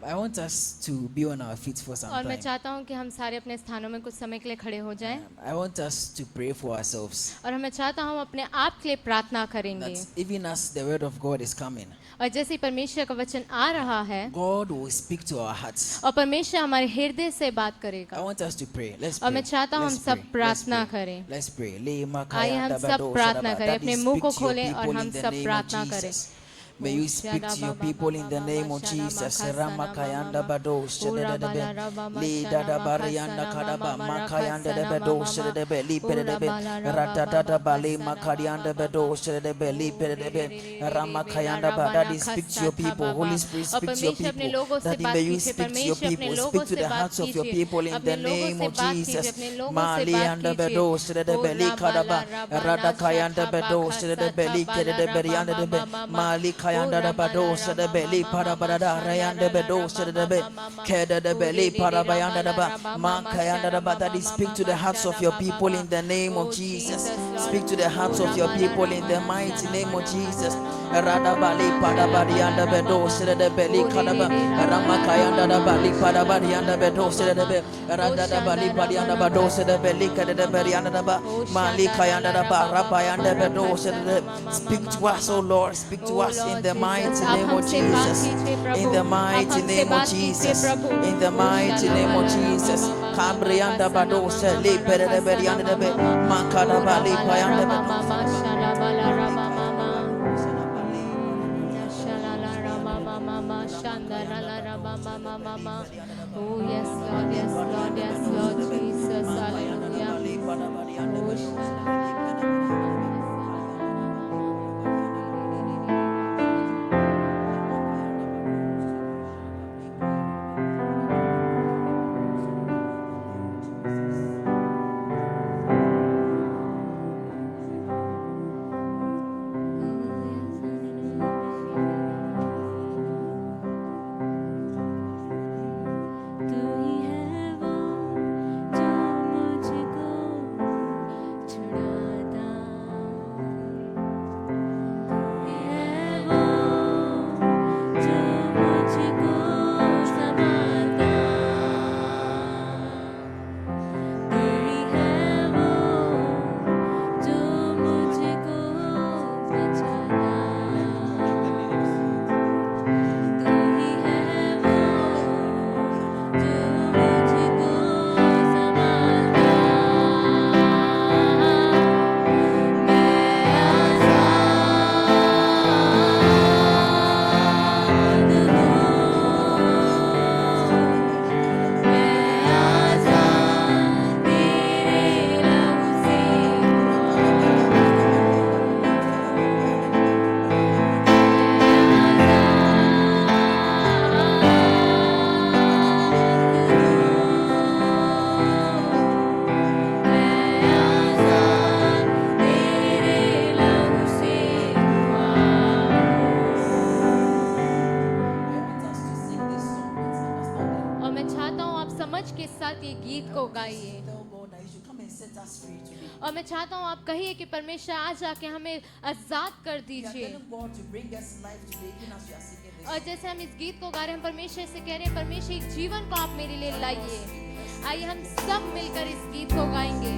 I want us to be on our feet for some और मैं time. चाहता हूँ कि हम सारे अपने स्थानों में कुछ समय के लिए खड़े हो जाएं I want us to pray for ourselves. और मैं चाहता हूँ हम अपने आप के लिए प्रार्थना करेंगे That even as the word of God is coming, और जैसे ही परमेश्वर का वचन आ रहा है God will speak to our hearts. और परमेश्वर हमारे हृदय से बात I करेगा want us to pray. Let's और pray. मैं चाहता हूँ हम Let's सब pray. प्रार्थना Let's pray. करें Let's pray. आइए हम सब प्रार्थना करें अपने मुंह को खोलें और हम सब प्रार्थना करें May you speak to your people in the name of Jesus. Ramakayanda bado shededebe. Li dada barianda kadaba makayanda debe shededebe li pedebe. Ratata bali makarianda bedo shededebe li pedebe. Ramakayanda ba. Daddy, speak to your people. Holy Spirit, और speak to your परमेश्वर अपने people. लोगों से Daddy, बात may you कीजिए speak to your परमेश्वर अपने people. लोगों Speak to से the बात hearts of your कीजिए people in अपने the लोगों name से of बात कीजिए Jesus. अपने लोगों से Mali बात anda कीजिए bedo shededebe li kadaba. Radakayanda bedo shededebe li kedebe yanda debe. Mali kayanda da bado shededebe li parabarada rayanda bedo shededebe. Keda de beli parabayanda da ba. Makayanda da ba. Daddy, speak to the hearts of your people in the name of Jesus. Speak to the hearts of your people in the mighty name of Jesus. Radabali padabarianda bedo shededebe li kadaba. Ramakayanda da bali padabarianda bedo shededebe. Radabali padianda bedo shededebe li kedebe yanda da ba. Mali kayanda da ba. Rabayanda bedo shededebe. Speak to us, oh Lord. Speak to us in the mighty name of Jesus. In the mighty name of Jesus. In the mighty name of Jesus. Kambrianda badose li perede berianda debe. Makada bali payanda Oh yes Lord, yes Lord, yes Lord Jesus, hallelujah. तू ही है वो जो मुझको छुड़ाता, तू ही है वो जो मुझको संभालता, तू ही है वो जो मुझको बचाता, तू ही है वो जो मुझको संभालता। मैं आज़ाद हूँ, मैं आज़ाद तेरे लहू से और मैं चाहता हूँ आप समझ के साथ ये गीत को गाइए और मैं चाहता हूँ आप कहिए कि परमेश्वर आज आके हमें आजाद कर दीजिए और जैसे हम इस गीत को गा रहे हैं परमेश्वर से कह रहे हैं परमेश्वर एक जीवन को आप मेरे लिए लाइए आइए हम सब मिलकर इस गीत को गाएंगे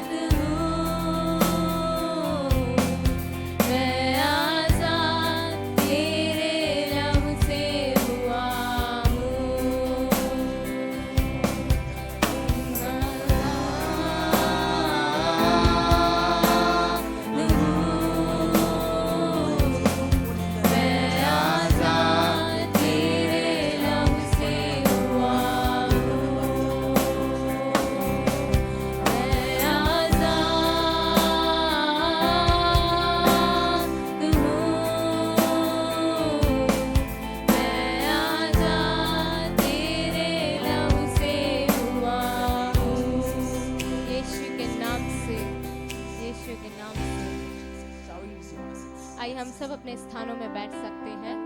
मैं अपने स्थानों में बैठ सकते हैं।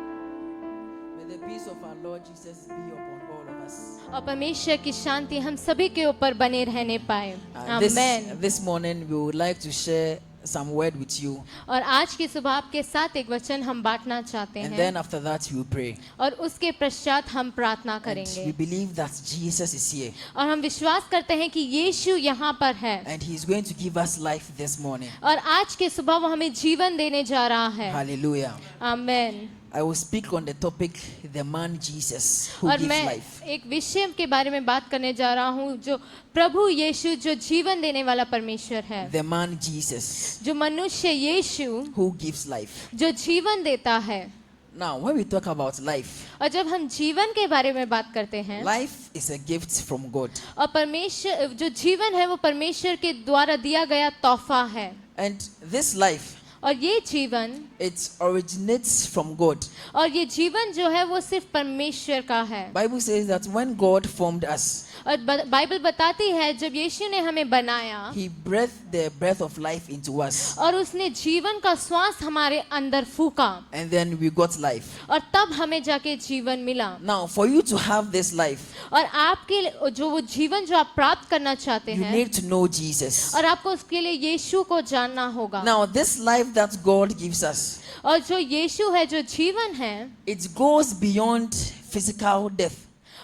May the peace of our Lord Jesus be upon all of us. और परमेश्वर की शांति हम सभी के ऊपर बने रहने पाए। This, amen. this morning we would like to share some word with you, और आज की सुबह आपके साथ एक वचन हम बांटना चाहते and हैं then after that we will pray. और उसके पश्चात हम प्रार्थना And करेंगे we believe that Jesus is here, और हम विश्वास करते हैं कि यीशु यहाँ पर है and He is going to give us life this morning. और आज के सुबह वो हमें जीवन देने जा रहा है। Hallelujah. Amen. I will speak on the topic, the man Jesus who और gives मैं life. एक विषय के बारे में बात करने जा रहा हूँ जो प्रभु यीशु जो जीवन देने वाला परमेश्वर है, The man Jesus जो मनुष्य यीशु who gives life. जो जीवन देता है। Now, when we talk about life, और जब हम जीवन के बारे में बात करते हैं, life is a gift from God. और परमेश्वर जो जीवन है वो परमेश्वर के द्वारा दिया गया तोहफा है। And this life, और ये जीवन it originates from God. और ये जीवन जो है वो सिर्फ परमेश्वर का है। Bible says that when God formed us, और बाइबल बताती है जब यीशु ने हमें बनाया He breathed the breath of life into us, और उसने जीवन का श्वास हमारे अंदर फूका and then we got life. और तब हमें जाके जीवन मिला। Now, for you to have this life, और आपके लिए जो वो जीवन जो आप प्राप्त करना चाहते you हैं need to know Jesus. और आपको उसके लिए यीशु को जानना होगा। Now, this life that God gives us, और जो यीशु है जो जीवन है it goes beyond physical death.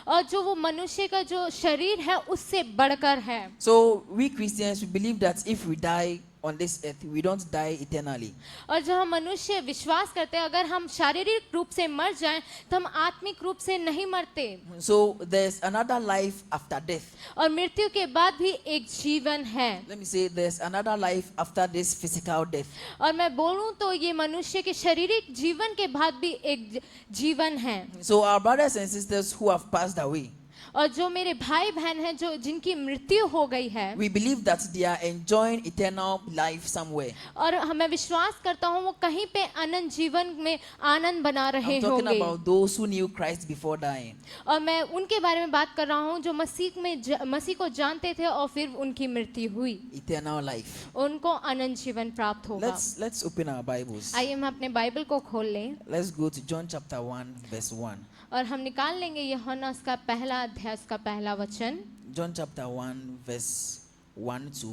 और जो वो मनुष्य का जो शरीर है उससे बढ़कर है। So, we Christians, we believe that if we die on this earth, we don't die eternally. और जो हम मनुष्य विश्वास करते हैं अगर हम शारीरिक रूप से मर जाएं तो हम आत्मिक रूप से नहीं मरते So, there's another life after death. और मृत्यु के बाद भी एक जीवन है। Let me say, there's another life after this physical death. और मैं बोलूं तो ये मनुष्य के शारीरिक जीवन के बाद भी एक जीवन है। So, our brothers and sisters who have passed away, और जो मेरे भाई बहन हैं जो जिनकी मृत्यु हो गई है we believe that they are enjoying eternal life somewhere. और हमें विश्वास करता हूँ वो कहीं पे अनंत जीवन में आनंद बना रहे I'm talking होंगे। about those who knew Christ before dying. और मैं उनके बारे में बात कर रहा हूँ जो मसीह को जानते थे और फिर उनकी मृत्यु हुई, Eternal life. उनको अनंत जीवन प्राप्त होगा। Let's open our Bibles. आइए हम अपने बाइबल को खोल लें Let's go to John chapter 1, verse 1. और हम निकाल लेंगे यूहन्ना उसका पहला अध्याय उसका पहला वचन। John chapter 1, verse 1 to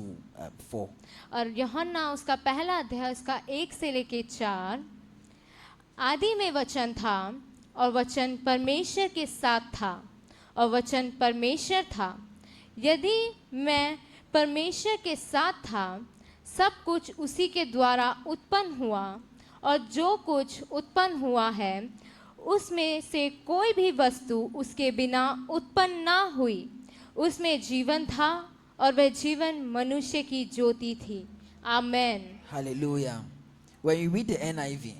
4. और यूहन्ना उसका पहला अध्याय उसका 1 से लेके 4। आदि में वचन था और वचन परमेश्वर के साथ था और वचन परमेश्वर था। यदि मैं परमेश्वर के साथ था, सब कुछ उसी के द्वारा उत्पन्न हुआ और जो कुछ उत्पन्न हुआ है उसमें से कोई भी वस्तु उसके बिना उत्पन्न ना हुई। उसमें जीवन था और वह जीवन मनुष्य की ज्योति थी। आमेन। Hallelujah. When you read the NIV,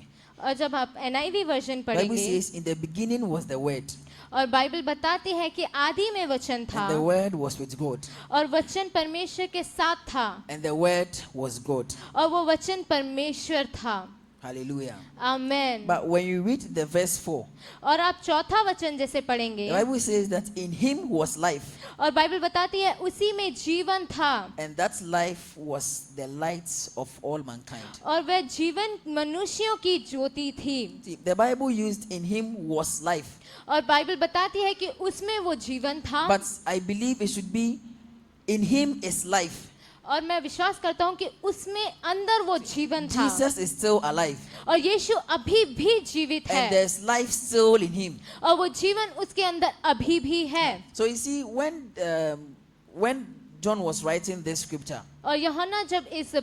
और जब आप NIV वर्जन Bible पढ़ेंगे says, in the beginning was the Word, और बाइबल बताती है कि आदि में वचन था and the Word was with God, और वचन परमेश्वर के साथ था and the Word was God. और वो वचन परमेश्वर था। Hallelujah. Amen. But when you read the verse 4, और आप चौथा वचन जैसे पढ़ेंगे the Bible says that in Him was life, और बाइबल बताती है उसी में जीवन था and that life was the light of all mankind. और वह जीवन मनुष्यों की ज्योति थी। See, the Bible used in Him was life, और बाइबल बताती है कि उसमें वो जीवन था। but I believe it should be in Him is life. और मैं विश्वास करता हूँ कि उसमें अंदर वो जीवन था Jesus is still alive, और यीशु अभी भी जीवित and है there's life still in Him. और वो जीवन उसके अंदर अभी भी है। So you see, when John was writing this scripture, और यूहन्ना जब इस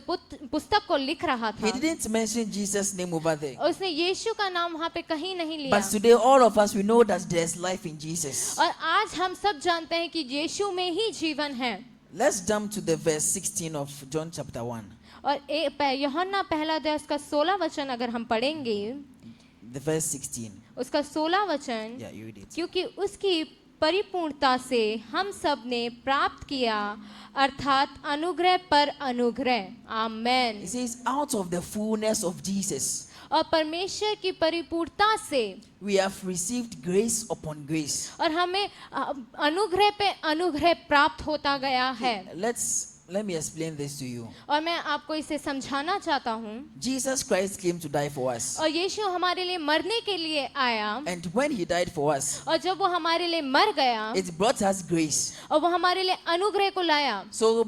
पुस्तक को लिख रहा he था didn't mention Jesus' name over there. उसने यीशु का नाम वहाँ पे कहीं नहीं लिया। But today, all of us, we know that there's life in Jesus. और आज हम सब जानते हैं कि यीशु में ही जीवन है। Let's jump to the verse 16 of John chapter 1. और यूहन्ना पहला अध्याय उसका 16 वचन अगर हम पढ़ेंगे, The verse 16. उसका 16 वचन, Yeah, you read it. क्योंकि उसकी परिपूर्णता से हम सब ने प्राप्त किया अर्थात अनुग्रह पर अनुग्रह। आमेन। It says, out of the fullness of Jesus, और परमेश्वर की परिपूर्णता से we have received grace upon grace. और हमें अनुग्रह पे अनुग्रह प्राप्त होता गया है। Let's let me explain this to you. और मैं आपको इसे समझाना चाहता हूँ। Jesus Christ came to die for us. और यीशु हमारे लिए मरने के लिए आया, And when he died for us, और जब वो हमारे लिए मर गया it brought us grace. और वो हमारे लिए अनुग्रह को लाया। So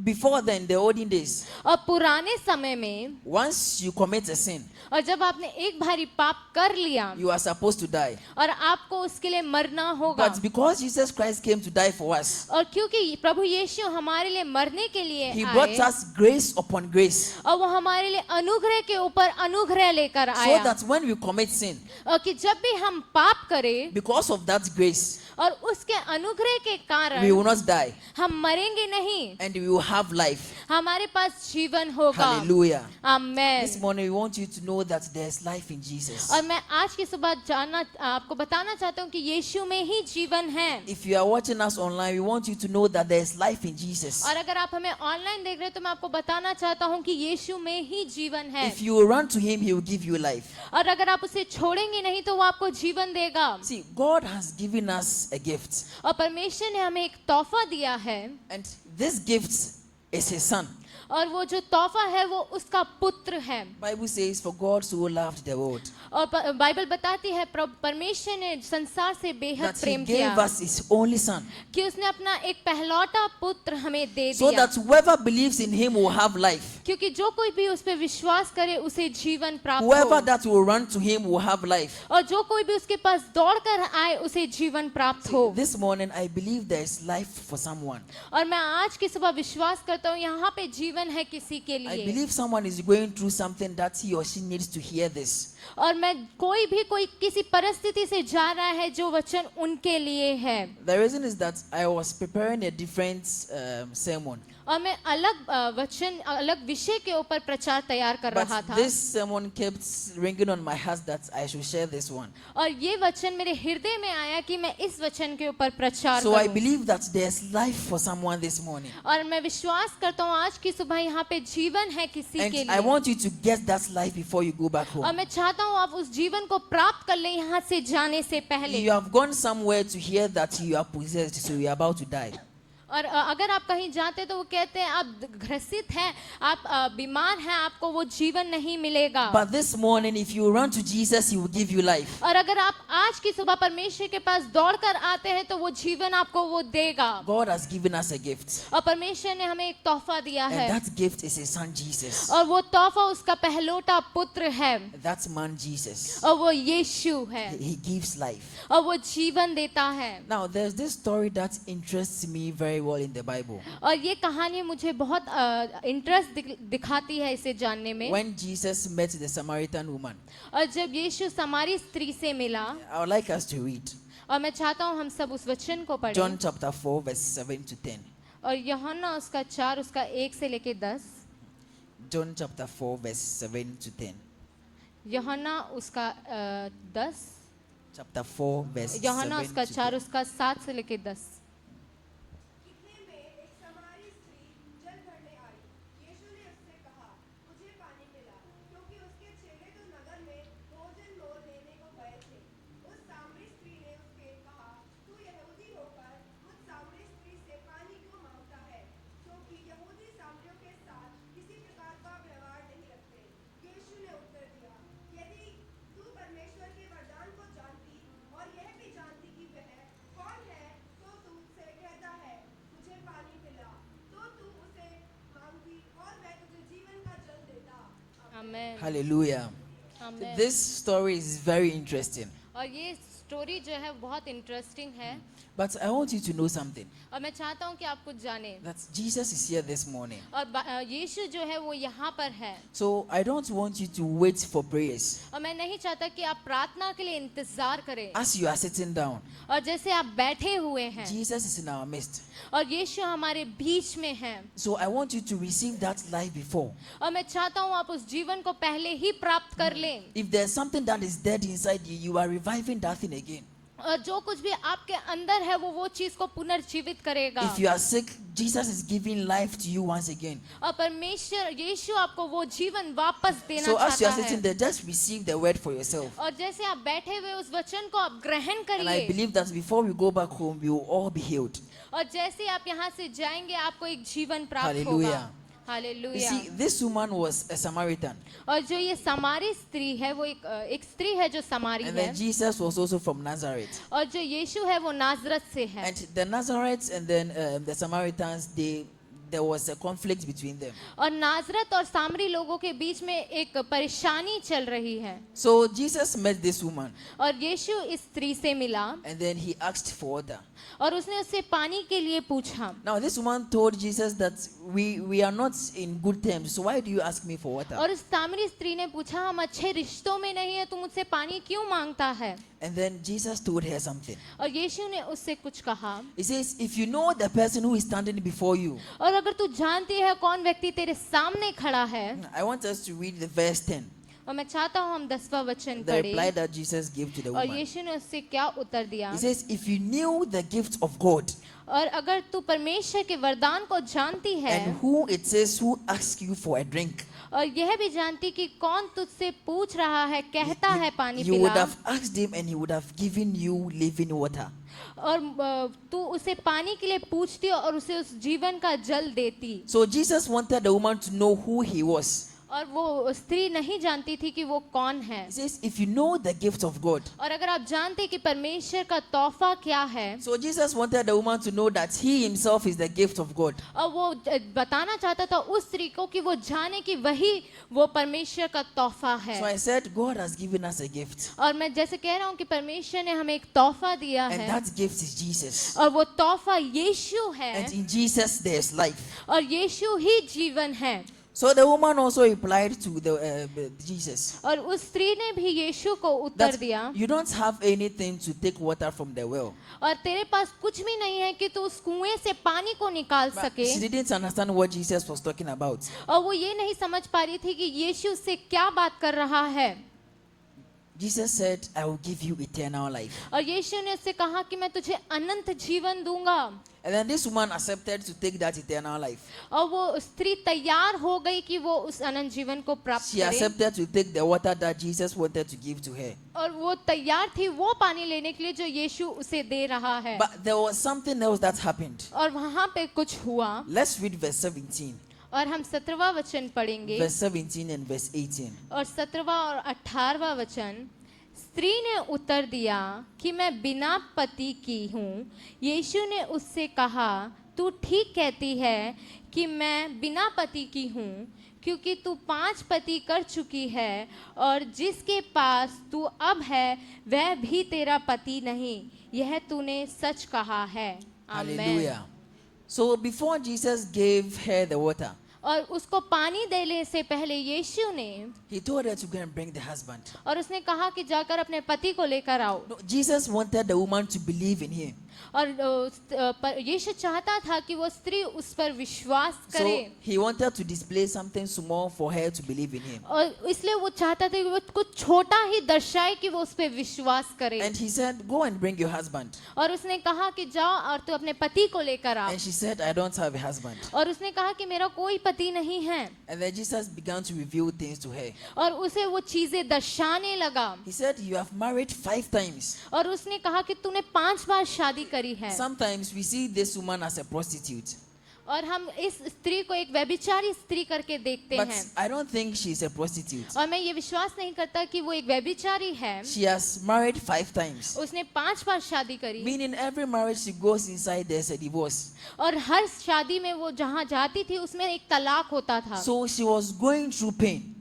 before then, the olden days, और पुराने समय में, once you commit a sin, और जब आपने एक भारी पाप कर लिया you are supposed to die. और आपको उसके लिए मरना होगा, But because Jesus Christ came to die for us, और क्योंकि प्रभु यीशु हमारे लिए मरने के लिए he brought आए, us grace upon grace. और वो हमारे लिए अनुग्रह के ऊपर अनुग्रह लेकर So आया, that when we commit sin, और कि जब भी हम पाप करें because of that grace, और उसके अनुग्रह के we कारण will not die हम मरेंगे नहीं, and we will have life. हमारे पास जीवन होगा। Hallelujah. Amen. This morning we want you to know that there is life in Jesus. और मैं आज की सुबह आपको बताना चाहता हूँ कि यीशु में ही जीवन है। If you are watching us online, we want you to know that there is life in Jesus. और अगर आप हमें ऑनलाइन देख रहे हैं तो मैं आपको बताना चाहता हूँ कि यीशु में ही जीवन है। If you run to him, he will give you life. और अगर आप उसे छोड़ेंगे नहीं तो वो आपको जीवन देगा। See, God has given us a gift, और परमेश्वर ने हमें एक तोहफा दिया है, and this gift is his son. और वो जो तोहफा है वो उसका पुत्र है। Bible says, for God so loved the world और बाइबल बताती है परमेश्वर ने संसार से बेहद that he प्रेम gave किया us his only son, कि उसने अपना एक पहलौटा पुत्र हमें दे so दिया, that whoever believes in him will have life. क्योंकि जो कोई भी उस पर विश्वास करे उसे जीवन प्राप्त Whoever हो, that will run to him will have life. और जो कोई भी उसके पास दौड़ कर आए उसे जीवन प्राप्त हो। This morning, I believe there is life for someone. और मैं आज की सुबह विश्वास करता हूँ यहाँ पे जीवन है किसी के I लिए, believe someone is going through something that he or she needs to hear this. और मैं कोई किसी परिस्थिति से जा रहा है जो वचन उनके लिए है। The reason is that I was preparing a different sermon, और मैं अलग वचन अलग विषय के ऊपर प्रचार तैयार कर रहा but था, this sermon kept ringing on my heart that I should share this one. और ये वचन मेरे हृदय में आया कि मैं इस वचन के ऊपर प्रचार So I करूं। believe that there's life for someone this morning, और मैं विश्वास करता हूँ आज की सुबह यहाँ पे जीवन है किसी के and I लिए, want you to get that life before you go back और home. मैं चाहता हूँ आप उस जीवन को प्राप्त कर लें यहाँ से जाने से पहले। You have gone somewhere to hear that you are possessed, so you are about to die. और अगर आप कहीं जाते हैं तो वो कहते हैं आप ग्रसित हैं, आप बीमार हैं, आपको वो जीवन नहीं मिलेगा। But this morning, if you run to Jesus, he will give you life. और अगर आप आज की सुबह परमेश्वर के पास दौड़कर आते हैं तो वो जीवन आपको वो देगा। God has given us a gift, और परमेश्वर ने हमें एक तोहफा दिया है, and that gift is his son Jesus. और वो तोहफा उसका पहलोटा पुत्र है, That man Jesus, और वो यीशु है, he gives life. और वो जीवन देता है। Now, there's this story that interests me very well in the Bible. और ये कहानी मुझे बहुत इंटरेस्ट दिखाती है इसे जानने में। When Jesus met the Samaritan woman, और जब यीशु समारी स्त्री से मिला, I would like us to read और मैं चाहता हूँ हम सब उस वचन को पढ़ें। John chapter 4, verse 7 to 10. और यूहन्ना उसका 4 उसका 1 से लेके 10, John chapter 4, verse 7 to 10. यूहन्ना उसका 10, Chapter 4, verse यूहन्ना 7 उसका to 4 10. उसका 7 से लेके 10। इतने में एक समारी स्त्री जल भरने आई। यीशु ने उससे कहा, मुझे पानी पिला, क्योंकि उसके चेले तो नगर में भोजन मोल लेने को गए थे। उस सामरी स्त्री ने उसके कहा, तू यहूदी होकर मुझ सामरी स्त्री से पानी क्यों मांगता है? क्योंकि यहूदी सामरियों के साथ किसी प्रकार का व्यवहार नहीं रखते। यीशु ने उत्तर दिया, यदि तू परमेश्वर के वरदान को जानती और यह भी जानती कि वह कौन है, तो तू उससे कहता है, मुझे पानी पिला, तो तू उसे मांगती और वह तुझे जीवन का जल देता। आमेन। Hallelujah. Amen. This story is very interesting. और ये स्टोरी जो है बहुत इंटरेस्टिंग है, But I want you to know something, और मैं चाहता हूँ कि आप कुछ जाने। that Jesus is here this morning. और यीशु जो है वो यहाँ पर है, So I don't want you to wait for prayers. और मैं नहीं चाहता कि आप प्रार्थना के लिए इंतजार करें। As you are sitting down, और जैसे आप बैठे हुए हैं Jesus is in our midst. और यीशु हमारे बीच में है, So I want you to receive that life before. और मैं चाहता हूँ आप उस जीवन को पहले ही प्राप्त कर लें। If there's something that is dead inside you, you are reviving that thing again. और जो कुछ भी आपके अंदर है वो चीज को पुनर्जीवित करेगा। If you are sick, Jesus is giving life to you once again. और परमेश्वर यीशु आपको वो जीवन वापस देना So as you चाहता are sitting है। there, just receive the word for yourself. और जैसे आप बैठे हुए उस वचन को आप ग्रहण And I करिए। believe that before we go back home, we will all be healed. और जैसे आप यहाँ से जाएंगे आपको एक जीवन प्राप्त होगा। Hallelujah. You hallelujah. see, this woman was a Samaritan. और जो ये समारी स्त्री है वो एक स्त्री है जो समारी And है। then Jesus was also from Nazareth. और जो यीशु है वो नाजरत से है। And the Nazarites and then the Samaritans, there was a conflict between them. और नाजरत और सामरी लोगों के बीच में एक परेशानी चल रही है। So Jesus met this woman और यीशु इस स्त्री से मिला and then he asked for water. और उसने उससे पानी के लिए पूछा। Now this woman told Jesus that we are not in good terms, so why do you ask me for water? और उस सामरी स्त्री ने पूछा, हम अच्छे रिश्तों में नहीं है, तुम मुझसे पानी क्यों मांगता है? And then Jesus told her something. और यीशु ने उससे कुछ कहा। He says, if you know the person who is standing before you, और अगर तू जानती है कौन व्यक्ति तेरे सामने खड़ा है। I want us to read the verse 10. और मैं चाहता हूँ हम 10वां वचन The reply पढ़ें। that Jesus gave to the और woman. यीशु ने उससे क्या उत्तर दिया? He says, if you knew the gift of God और अगर तू परमेश्वर के वरदान को जानती है and who it says who asks you for a drink, और यह भी जानती कि कौन तुझसे पूछ रहा है, कहता है पानी you would पिला, have asked him and he would have given you living water. और तू उसे पानी के लिए पूछती और उसे उस जीवन का जल देती। So Jesus wanted the woman to know who he was. और वो स्त्री नहीं जानती थी कि वो कौन है। He says, if you know the gift of God. और अगर आप जानते कि परमेश्वर का तोहफा क्या है, So Jesus wanted the woman to know that he himself is the gift of God. और वो बताना चाहता था उस स्त्री को कि वो जाने कि वही वो परमेश्वर का तोहफा है। So I said, God has given us a gift. और मैं जैसे कह रहा हूँ कि परमेश्वर ने हमें एक तोहफा दिया And है that gift is Jesus. और वो तोहफा यीशु है And in Jesus there is life. और यीशु ही जीवन है। So the woman also replied to Jesus और उस स्त्री ने भी यीशु को उत्तर that दिया, you don't have anything to take water from the well. और तेरे पास कुछ भी नहीं है कि तू उस कुएं से पानी को निकाल But सके। she didn't understand what Jesus was talking about. और वो ये नहीं समझ पा रही थी कि यीशु उससे क्या बात कर रहा है। Jesus said, I will give you eternal life. और यीशु ने उससे कहा कि मैं तुझे अनंत जीवन दूंगा। And then this woman accepted to take that eternal life. और वो स्त्री तैयार हो गई कि वो उस अनंत जीवन को प्राप्त She करे। accepted to take the water that Jesus wanted to give to her. और वो तैयार थी वो पानी लेने के लिए जो यीशु उसे दे रहा है। But there was something else that happened. और वहां पे कुछ हुआ। Let's read verse 17. और हम 17वां वचन पढ़ेंगे। Verse 17 and verse 18. और 17वां और 18वां वचन। स्त्री ने उत्तर दिया कि मैं बिना पति की हूँ। यीशु ने उससे कहा, तू ठीक कहती है कि मैं बिना पति की हूँ, क्योंकि तू 5 पति कर चुकी है और जिसके पास तू अब है वह भी तेरा पति नहीं। यह तूने सच कहा है। आमीन। Hallelujah. So before Jesus gave her the water, और उसको पानी देने से पहले यीशु ने he told her to go and bring the husband. और उसने कहा कि जाकर अपने पति को लेकर आओ। No, Jesus wanted the woman to believe in him. और यीशु चाहता था कि वो स्त्री उस पर विश्वास So करे। he wanted to display something small for her to believe in him. और इसलिए वो चाहता था कि वो कुछ छोटा ही दर्शाए कि वो उस पर विश्वास करे। And he said, go and bring your husband. और उसने कहा कि जाओ और तू अपने पति को लेकर आ। And she said, I don't have a husband. और उसने कहा कि मेरा कोई पति नहीं है। And then Jesus began to reveal things to her. और उसे वो चीजें दर्शाने लगा। He said, you have married 5 times. और उसने कहा कि तूने 5 बार शादी करी है। Sometimes we see this woman as a prostitute. और हम इस स्त्री को एक व्यभिचारी स्त्री करके देखते But हैं। I don't think she is a prostitute. और मैं ये विश्वास नहीं करता कि वो एक व्यभिचारी है। She has married 5 times. उसने 5 बार शादी करी। Meaning every marriage she goes inside, there's a divorce. और हर शादी में वो जहाँ जाती थी उसमें एक तलाक होता था। So she was going through pain.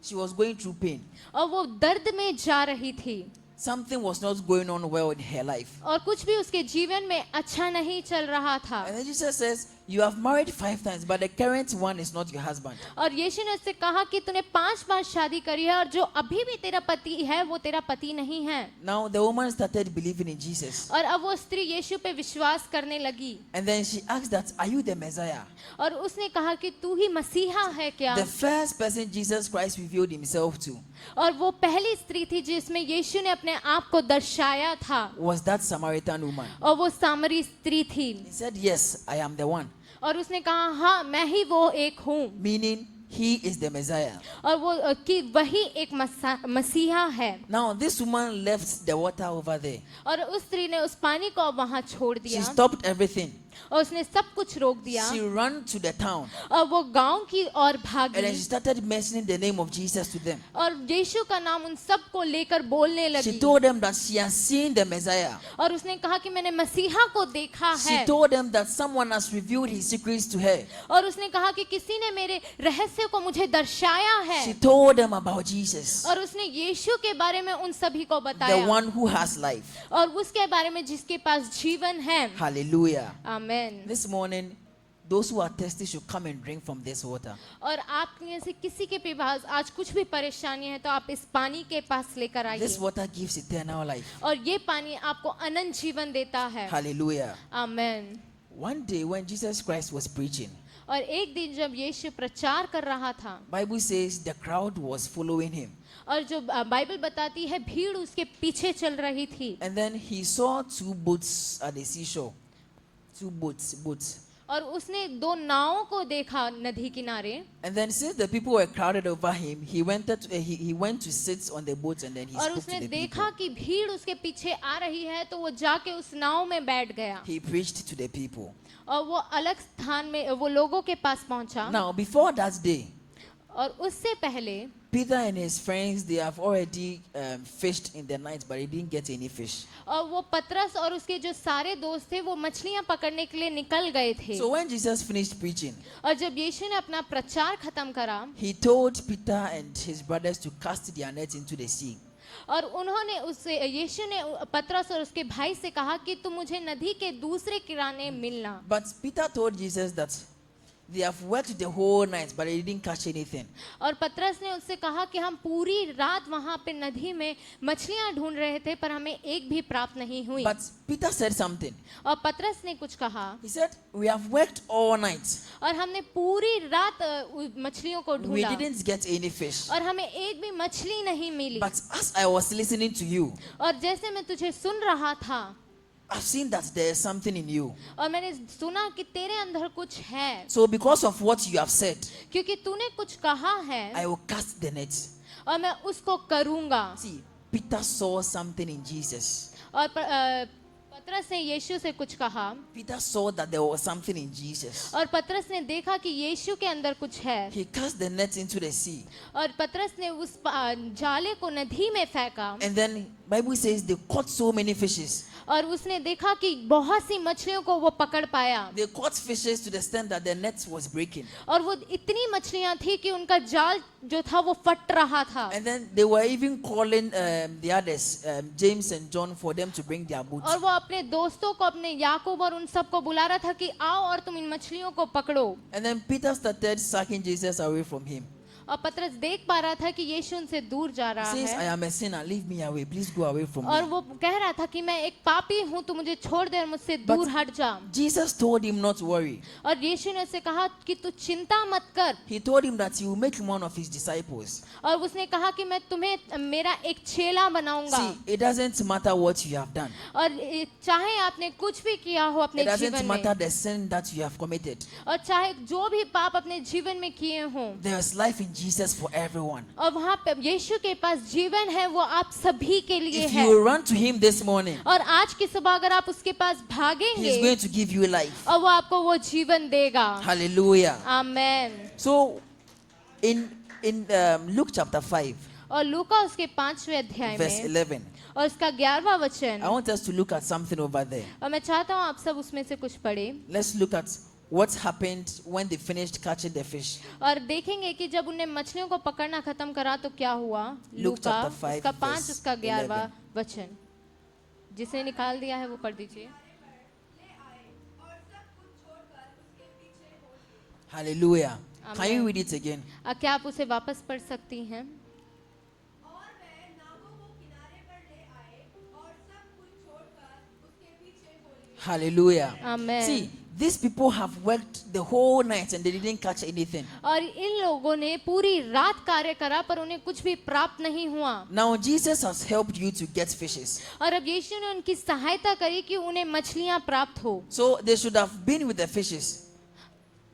She was going through pain. और वो दर्द में जा रही थी। Something was not going on well in her life. और कुछ भी उसके जीवन में अच्छा नहीं चल रहा था। And then Jesus says, You have married 5 times, but the current one is not your husband. और यीशु ने उससे कहा कि तूने 5 बार शादी करी है और जो अभी भी तेरा पति है वो तेरा पति नहीं है। Now the woman started believing in Jesus. और अब वो स्त्री यीशु पे विश्वास करने लगी And then she asked that, are you the Messiah? और उसने कहा कि तू ही मसीहा है क्या? The first person Jesus Christ revealed himself to और वो पहली स्त्री थी जिसमें यीशु ने अपने आप को दर्शाया था was that Samaritan woman. और वो सामरी स्त्री थी। He said, yes, I am the one. और उसने कहा हाँ मैं ही वो एक हूँ, Meaning, he is the Messiah. और वो कि वही एक मसीहा है। Now, this woman left the water over there. और उस स्त्री ने उस पानी को वहाँ छोड़ She दिया stopped everything. और उसने सब कुछ रोक दिया She ran to the town. और वो गांव की ओर And भागी then she started mentioning the name of Jesus to them. और यीशु का नाम उन सबको लेकर बोलने She लगी। told them that she has seen the Messiah. और उसने कहा कि मैंने मसीहा को देखा She है। told them that someone has revealed his secrets to her. और उसने कहा कि किसी ने मेरे रहस्य को मुझे दर्शाया है। She told them about Jesus, और उसने यीशु के बारे में उन सभी को the बताया one who has life. और उसके बारे में जिसके पास जीवन है। Hallelujah. Amen. This morning, those who are thirsty should come and drink from this water. और आप में से किसी के पास आज कुछ भी परेशानी है तो आप इस पानी के पास लेकर आइए This water gives eternal life. और ये पानी आपको अनंत जीवन देता है। Hallelujah. Amen. One day when Jesus Christ was preaching, और एक दिन जब यीशु प्रचार कर रहा था Bible says the crowd was following him. और जो बाइबल बताती है भीड़ उसके पीछे चल रही थी And then he saw 2 boats at the seashore. 2 boats. और उसने 2 नावों को देखा नदी किनारे। And then since the people were crowded over him, he went to sit on the boats and then he और spoke उसने to the देखा people. कि भीड़ उसके पीछे आ रही है तो वो जाके उस नाव में बैठ गया He preached to the people. और वो अलग स्थान में वो लोगों के पास पहुंचा। Now, before that day, और उससे पहले Peter and his friends, they have already fished in the night, but they didn't get any fish. और वो पतरस और उसके जो सारे दोस्त थे वो मछलियां पकड़ने के लिए निकल गए थे। So when Jesus finished preaching, और जब यीशु ने अपना प्रचार खत्म करा he told Peter and his brothers to cast their nets into the sea. और उन्होंने उससे यीशु ने पतरस और उसके भाई से कहा कि तुम मुझे नदी के दूसरे किनारे मिलना। But Peter told Jesus that they have worked the whole night, but they didn't catch anything. और पतरस ने उससे कहा कि हम पूरी रात वहां पे नदी में मछलियां ढूंढ रहे थे पर हमें एक भी प्राप्त नहीं हुई। But Peter said something. और पतरस ने कुछ कहा He said, we have worked all night. और हमने पूरी रात मछलियों को We ढूंढा didn't get any fish. और हमें एक भी मछली नहीं मिली। But as I was listening to you, और जैसे मैं तुझे सुन रहा था I've seen that there is something in you. और मैंने सुना कि तेरे अंदर कुछ है, So because of what you have said, क्योंकि तूने कुछ कहा है I will cast the net. और मैं उसको करूंगा। See, Peter saw something in Jesus. और पतरस ने यीशु से कुछ कहा Peter saw that there was something in Jesus. और पतरस ने देखा कि यीशु के अंदर कुछ है He cast the net into the sea. और पतरस ने उस जाले को नदी में फेंका And then Bible says they caught so many fishes. और उसने देखा कि बहुत सी मछलियों को वो पकड़ पाया They caught fishes to the extent that the net was breaking. और वो इतनी मछलियां थी कि उनका जाल जो था वो फट रहा था। And then they were even calling the others, James and John, for them to bring their boats. और वो अपने दोस्तों को, अपने याकूब और उन सबको बुला रहा था कि आओ और तुम इन मछलियों को पकड़ो। And then Peter started sucking Jesus away from him. और पतरस देख पा रहा था कि यीशु उनसे दूर जा He रहा says, I है am a sinner, leave me away, please go away from और me. वो कह रहा था कि मैं एक पापी हूँ, तू मुझे छोड़ दे और मुझसे दूर हट जा। Jesus told him not to worry. और यीशु ने उससे कहा कि तू चिंता मत कर। He told him that he will make him one of his disciples. और उसने कहा कि मैं तुम्हें मेरा एक चेला बनाऊंगा। See, it doesn't matter what you have done. और चाहे आपने कुछ भी किया हो अपने It doesn't जीवन matter में the sin that you have committed. और चाहे जो भी पाप अपने जीवन में किए हों There is life in Jesus for everyone. और वहाँ पे यीशु के पास जीवन है, वो आप सभी के लिए If है। you run to him this morning, और आज की सुबह अगर आप उसके पास he is भागेंगे going to give you life. और वो आपको वो जीवन देगा। Hallelujah. Amen. So, in Luke chapter 5, और लूका उसके 5वें अध्याय verse में 11, और उसका 11वां वचन, I want us to look at something over there. और मैं चाहता हूँ आप सब उसमें से कुछ पढ़े Let's look at what happened when they finished catching the fish. और देखेंगे कि जब उन्हें मछलियों को पकड़ना खत्म करा तो क्या हुआ। लूका chapter 5 उसका 5 verse उसका 11वां 11. वचन, जिसे निकाल दिया है वो पढ़ दीजिए। ले आए और सब कुछ छोड़कर उसके Hallelujah. Can Amen. you read it again? क्या आप उसे वापस पढ़ सकती हैं? और वह नावों को किनारे पर ले आए और सब कुछ छोड़कर उसके पीछे हो लिए। Hallelujah. Amen. See, these people have worked the whole night and they didn't catch anything. और इन लोगों ने पूरी रात कार्य करा पर उन्हें कुछ भी प्राप्त नहीं हुआ। Now Jesus has helped you to get fishes. और अब यीशु ने उनकी सहायता करी कि उन्हें मछलियां प्राप्त हो। So they should have been with the fishes.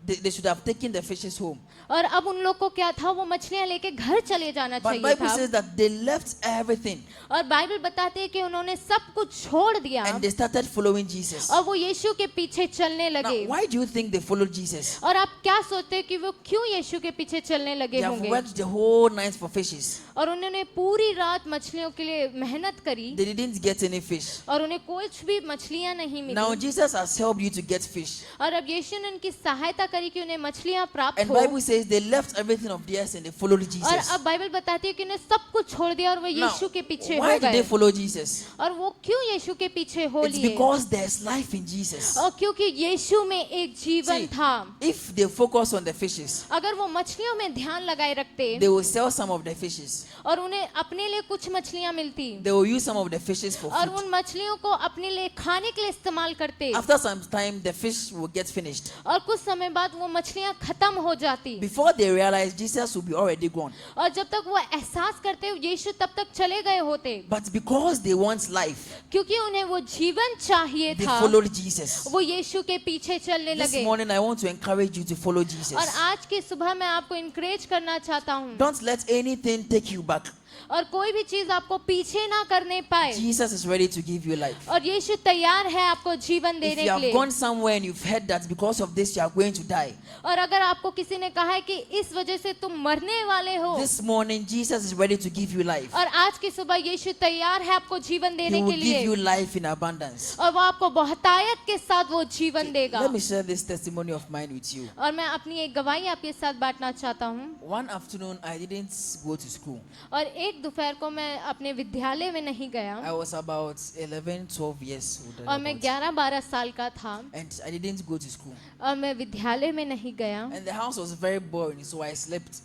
They should have taken the fishes home. और अब उन लोग को क्या था, वो मछलियां लेके घर चले जाना But चाहिए Bible था। says that they left everything और बाइबल बताते हैं कि उन्होंने सब कुछ छोड़ दिया and they started following Jesus. और वो यीशु के पीछे चलने Now, लगे। why do you think they followed Jesus? और आप क्या सोचते हैं कि वो क्यों यीशु के पीछे चलने They लगे have होंगे? worked the whole night for fishes. और उन्होंने पूरी रात मछलियों के लिए मेहनत करी They didn't get any fish. और उन्हें कुछ भी मछलियां नहीं Now milli. Jesus has helped you to get fish. और अब यीशु ने उनकी सहायता करी कि उन्हें मछलियां प्राप्त And हो। Bible says they left everything of theirs and they followed और Jesus. अब बाइबल बताती है कि उन्हें सब कुछ छोड़ दिया और वो Now, यीशु के पीछे why हो did they गए। follow Jesus? और वो क्यों यीशु के पीछे हो It's लिए? because there's life in Jesus. और क्योंकि यीशु में एक जीवन See, था। if they focus on the fishes, अगर वो मछलियों में ध्यान लगाए रखते they will sell some of the fishes. और उन्हें अपने लिए कुछ मछलियां मिलती They will use some of the fishes for और food. उन मछलियों को अपने लिए खाने के लिए इस्तेमाल करते After some time, the fish will get finished. और कुछ समय बाद वो मछलियां खत्म हो जाती Before they realize, Jesus will be already gone. और जब तक वो एहसास करते यीशु तब तक चले गए होते, But because they want life, क्योंकि उन्हें वो जीवन चाहिए they था, followed Jesus. वो यीशु के पीछे चलने This लगे। morning, I want to encourage you to follow और Jesus. आज की सुबह मैं आपको इनकरेज करना चाहता हूँ Don't let anything take you back. और कोई भी चीज आपको पीछे ना करने पाए। Jesus is ready to give you life. और यीशु तैयार है आपको जीवन If देने you के have लिए। gone somewhere and you've heard that because of this you are going to die, और अगर आपको किसी ने कहा है कि इस वजह से तुम मरने वाले हो, this morning Jesus is ready to give you life. और आज की सुबह यीशु तैयार है आपको जीवन He देने will के give you लिए life in abundance. और वो आपको बहुतायत के साथ वो जीवन देगा। Let me share this testimony of mine with you. और मैं अपनी एक गवाही आपके साथ बांटना चाहता हूँ। One afternoon, I didn't go to school. और एक दोपहर को मैं अपने विद्यालय में नहीं गया I was about 11, 12 years old. और मैं thereabouts. 11-12 साल का था And I didn't go to school. और मैं विद्यालय में नहीं गया And the house was very boring, so I slept.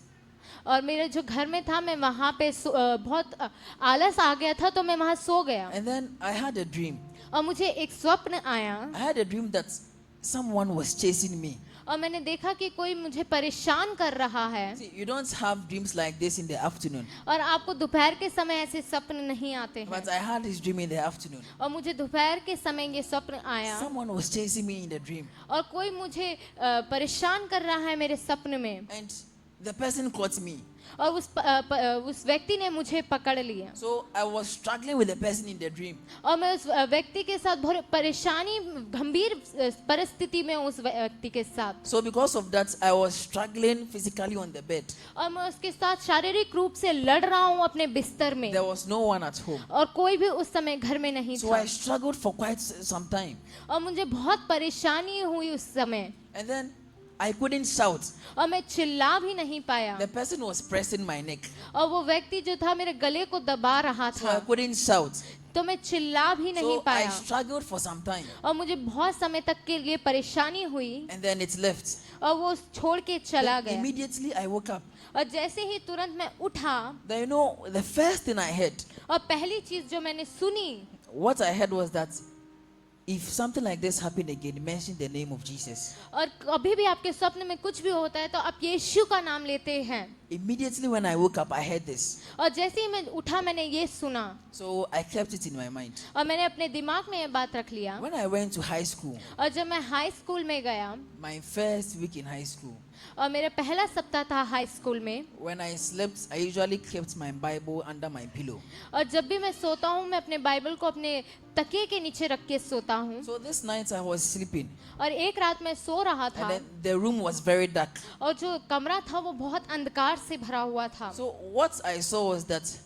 और मेरे जो घर में था मैं वहाँ पे बहुत आलस आ गया था तो मैं वहाँ सो गया। And then I had a dream. और मुझे एक स्वप्न आया I had a dream that someone was chasing me. और मैंने देखा कि कोई मुझे परेशान कर रहा है। See, you don't have dreams like this in the afternoon. और आपको दोपहर के समय ऐसे सपन नहीं आते हैं। But I had this dream in the afternoon. और मुझे दोपहर के समय ये स्वप्न आया Someone was chasing me in the dream. और कोई मुझे परेशान कर रहा है मेरे सपन में And the person caught me. और उस व्यक्ति ने मुझे पकड़ लिया So I was struggling with the person in the dream. और मैं उस व्यक्ति के साथ बहुत परेशानी गंभीर परिस्थिति में उस व्यक्ति के साथ। So because of that, I was struggling physically on the bed. और मैं उसके साथ शारीरिक रूप से लड़ रहा हूँ अपने बिस्तर में There was no one at home. और कोई भी उस समय घर में नहीं So था I struggled for quite some time. और मुझे बहुत परेशानी हुई उस समय And then I couldn't shout. और मैं चिल्ला भी नहीं पाया The person was pressing my neck. और वो व्यक्ति जो था मेरे गले को दबा रहा So था I couldn't shout. तो मैं चिल्ला भी नहीं So I पाया struggled for some time. और मुझे बहुत समय तक के लिए परेशानी हुई And then it left. और वो छोड़ के चला Then गया immediately I woke up. और जैसे ही तुरंत मैं उठा Then you know, the first thing I heard, और पहली चीज जो मैंने सुनी what I heard was that if something like this happened again, mention the name of Jesus. और कभी भी आपके स्वप्न में कुछ भी होता है तो आप यीशु का नाम लेते हैं। Immediately when I woke up, I heard this. और जैसे ही मैं उठा मैंने ये सुना So I kept it in my mind. और मैंने अपने दिमाग में ये बात रख लिया। When I went to high school, और जब मैं हाई स्कूल में गया my first week in high school, और मेरा पहला सप्ताह था हाई स्कूल में when I slept, I usually kept my Bible under my pillow. और जब भी मैं सोता हूँ मैं अपने बाइबल को अपने तकिए के नीचे रख के सोता हूँ। So this night I was sleeping, और एक रात मैं सो रहा था and then the room was very dark. और जो कमरा था वो बहुत अंधकार से भरा हुआ था। So what I saw was that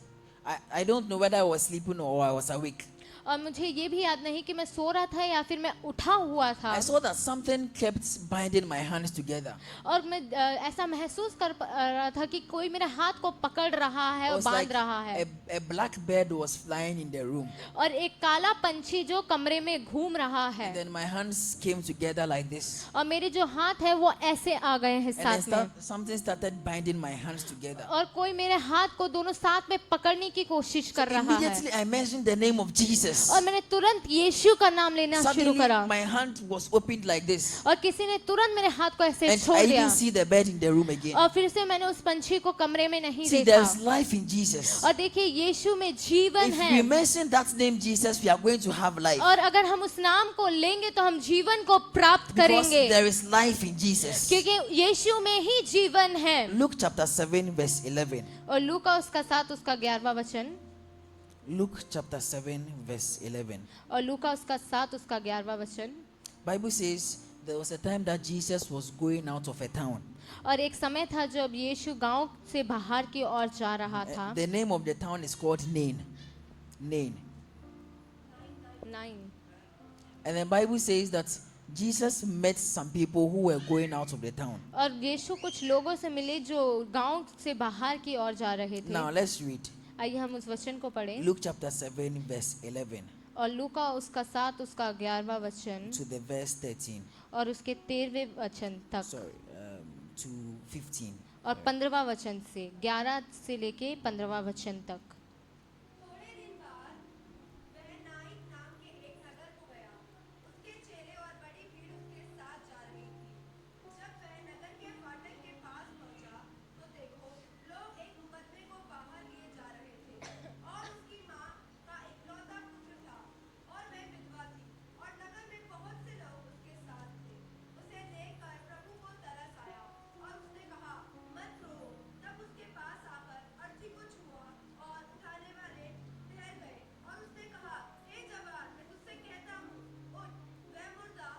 I don't know whether I was sleeping or I was awake. और मुझे ये भी याद नहीं कि मैं सो रहा था या फिर मैं उठा हुआ था, I saw that something kept binding my hands together. और मैं ऐसा महसूस कर रहा था कि कोई मेरे हाथ को पकड़ रहा है It और was बांध like रहा है, a black bird was flying in the room. और एक काला पंछी जो कमरे में घूम रहा है, And then my hands came together like this. और मेरे जो हाथ है वो ऐसे आ गए हैं And then साथ में, something started binding my hands together. और कोई मेरे हाथ को दोनों साथ में पकड़ने की कोशिश कर रहा है, Immediately I mentioned the name of Jesus. और मैंने तुरंत यीशु का नाम लेना शुरू Suddenly करा, my hand was opened like this. और किसी ने तुरंत मेरे हाथ को ऐसे And छोड़ I दिया, didn't see the bird in the room again. और फिर से मैंने उस पंछी को कमरे में नहीं See, देखा। there's life in Jesus. और देखिए यीशु में जीवन If है, we mention that name Jesus, we are going to have life. और अगर हम उस नाम को लेंगे तो हम जीवन को प्राप्त Because करेंगे, there is life in Jesus. क्योंकि यीशु में ही जीवन है। Luke chapter 7 verse 11. और लूका उसका 7 उसका 11वां वचन, Luke chapter 7 verse 11. और लूका उसका 7 उसका 11वां वचन, Bible says there was a time that Jesus was going out of a town. और एक समय था जब यीशु गांव से बाहर की ओर जा रहा था। The name of the town is called Nain. Nain. 9 And the Bible says that Jesus met some people who were going out of the town. और यीशु कुछ लोगों से मिले जो गांव से बाहर की ओर जा रहे थे। Now let's read आइए हम उस वचन को पढ़ें, Luke chapter 7 verse 11 और लूका उसका 7 उसका 11वां वचन to the verse 13. और उसके 13वें वचन तक, Sorry, to 15. और 15वां वचन से 11 से लेके 15वां वचन तक। थोड़े दिन बाद वह नाइन नाम के एक नगर को गया। उसके चेले और बड़ी भीड़ उसके साथ जा रही थी। जब वह नगर के फाटक के पास पहुंचा तो देखो लोग एक मुकदमे को बाहर लिए जा रहे थे और उसकी मां का इकलौता पुत्र था और वह विधवा थी और नगर में बहुत से लोग उसके साथ थे। उसे देखकर प्रभु को तरस आया और उसने कहा मत रो। तब उसके पास आकर अर्थी को छुआ और उठाने वाले ठहर गए और उसने कहा हे जवान मैं तुझसे कहता हूँ उठ। वह मुर्दा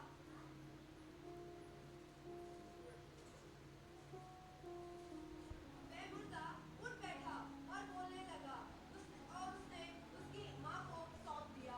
उठ बैठा और बोलने लगा और उसने उसकी माँ को सौंप दिया।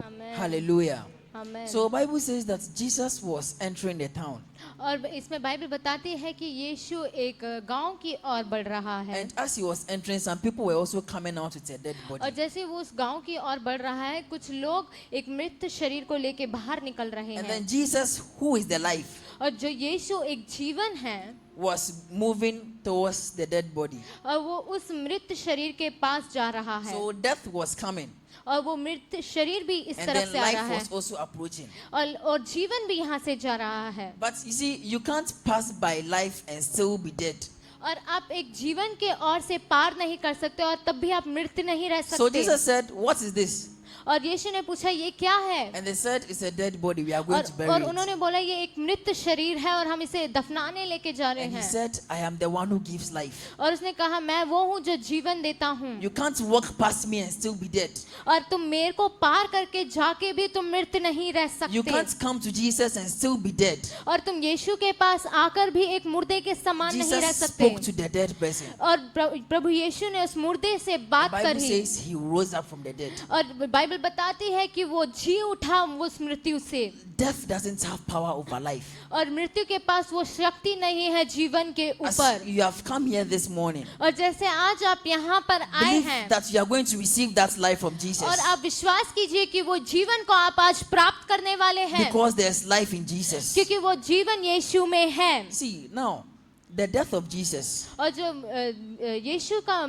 आमेन। Hallelujah. Amen. So Bible says that Jesus was entering the town. और इसमें बाइबल बताती है कि यीशु एक गांव की ओर बढ़ रहा है, And as he was entering, some people were also coming out with a dead और body. जैसे वो उस गांव की ओर बढ़ रहा है कुछ लोग एक मृत शरीर को लेके बाहर निकल रहे And हैं, then Jesus, who is the life, और जो यीशु एक जीवन है was moving towards the dead body. और वो उस मृत शरीर के पास जा रहा है, So death was coming. और वो मृत शरीर भी इस And तरफ then से आ रहा life है, was also approaching. और जीवन भी यहाँ से जा रहा है। But you see, you can't pass by life and still be dead. और आप एक जीवन के ओर से पार नहीं कर सकते और तब भी आप मृत नहीं रह So सकते। Jesus said, what is this? और यीशु ने पूछा ये क्या है, And they said, it's a dead body. We are going to और bury it. उन्होंने बोला ये एक मृत शरीर है और हम इसे दफनाने लेके जा रहे And he हैं। said, I am the one who gives life. और उसने कहा मैं वो हूँ जो जीवन देता हूँ, You can't walk past me and still be dead. और तुम मेरे को पार करके जाके भी तुम मृत नहीं रह You सकते, can't come to Jesus and still be dead. और तुम यीशु के पास आकर भी एक मुर्दे के समान नहीं रह Jesus सकते। spoke to the dead person. और प्रभु यीशु ने उस मुर्दे से बात The Bible करी, says he rose up from the dead. और बाइबल बताती है कि वो जी उठा उस मृत्यु से, Death doesn't have power over life. और मृत्यु के पास वो शक्ति नहीं है जीवन के As ऊपर। you have come here this morning, और जैसे आज आप यहाँ पर आए believe हैं that you are going to receive that life from Jesus. और आप विश्वास कीजिए कि वो जीवन को आप आज प्राप्त करने वाले हैं, Because there's life in Jesus. क्योंकि वो जीवन यीशु में है। See, now, the death of Jesus, और जो यीशु का